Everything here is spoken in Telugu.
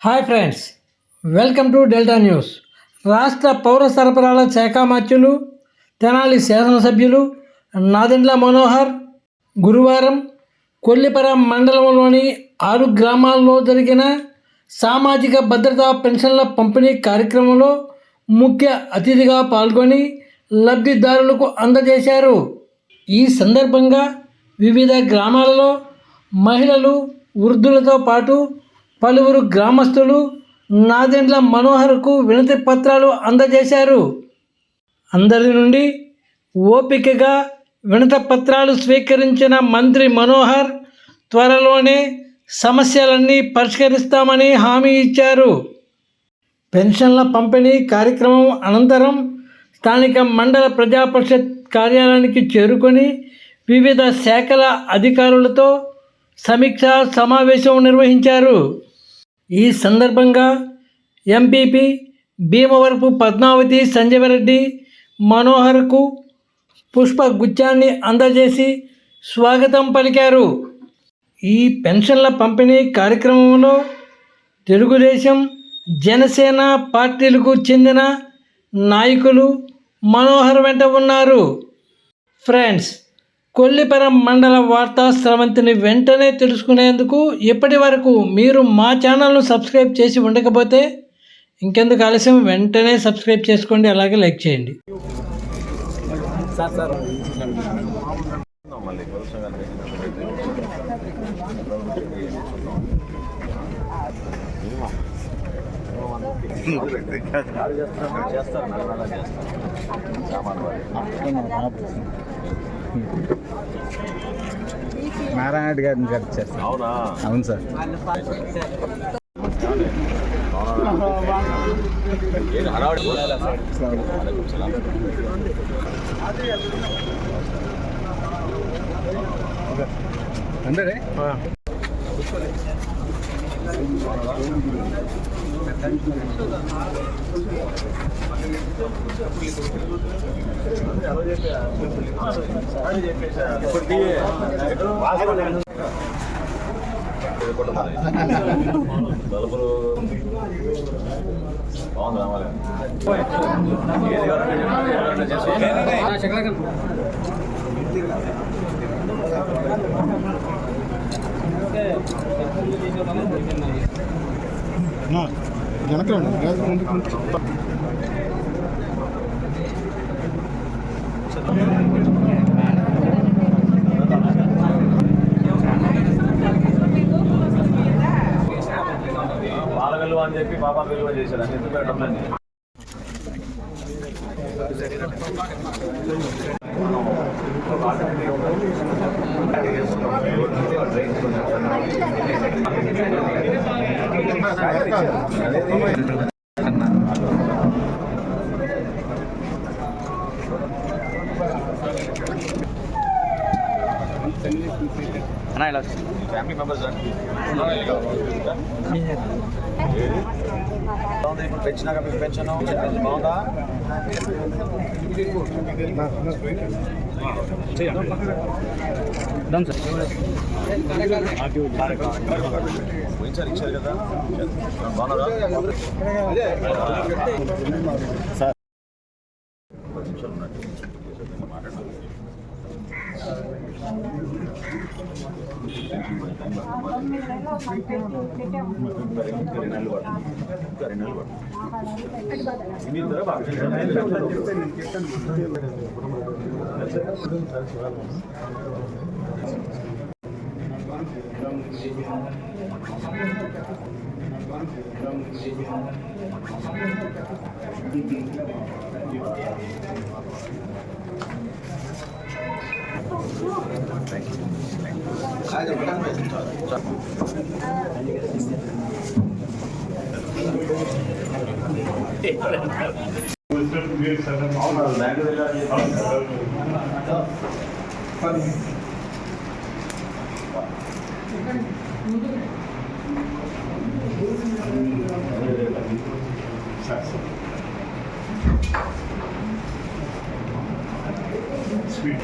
Hi friends, welcome to delta news. రాష్ట్ర పౌర సరఫరాల శాఖ మంత్రులు తెనాలి శాసనసభ్యులు నాదెండ్ల మనోహర్ గురువారం కొల్లిపర మండలంలోని 6 గ్రామాల్లో జరిగిన సామాజిక భద్రతా పెన్షన్ల పంపిణీ కార్యక్రమంలో ముఖ్య అతిథిగా పాల్గొని లబ్ధిదారులకు అందజేశారు. ఈ సందర్భంగా వివిధ గ్రామాలలో మహిళలు, వృద్ధులతో పాటు పలువురు గ్రామస్తులు నాదెండ్ల మనోహర్కు వినతి పత్రాలు అందజేశారు. అందరి నుండి ఓపికగా వినతి పత్రాలు స్వీకరించిన మంత్రి మనోహర్ త్వరలోనే సమస్యలన్నీ పరిష్కరిస్తామని హామీ ఇచ్చారు. పెన్షన్ల పంపిణీ కార్యక్రమం అనంతరం స్థానిక మండల ప్రజాపరిషత్ కార్యాలయానికి చేరుకొని వివిధ శాఖల అధికారులతో సమీక్షా సమావేశం నిర్వహించారు. ఈ సందర్భంగా ఎంపీపీ భీమవరపు పద్మావతి సంజీవరెడ్డి మనోహర్కు పుష్పగుచ్ఛాన్ని అందజేసి స్వాగతం పలికారు. ఈ పెన్షన్ల పంపిణీ కార్యక్రమంలో తెలుగుదేశం, జనసేన పార్టీలకు చెందిన నాయకులు మనోహర్ వెంట ఉన్నారు. ఫ్రెండ్స్, కొల్లిపర మండల వార్తా స్రవంతిని వెంటనే తెలుసుకునేందుకు ఇప్పటి వరకు మీరు మా ఛానల్ను సబ్స్క్రైబ్ చేసి ఉండకపోతే ఇంకెందుకు ఆలస్యం, వెంటనే సబ్స్క్రైబ్ చేసుకోండి, అలాగే లైక్ చేయండి. నారాయణ గారిని చేస్తారు. అవును సార్. అంటే వాళ్ళ విలువ అని చెప్పి పాప విలువ చేశారు అని ఎందుకు డబ్బులని ఫ్యామిలీ మెంబర్స్ ఇప్పుడు పెంచినాక మీకు పెన్షన్ బాగుందా? పోయినసారి ఇచ్చారు కదా, బాగున్నారా? సార్ 10 నిమిషాలు ఉన్నట్టు మాట్లాడాలి. Sweet.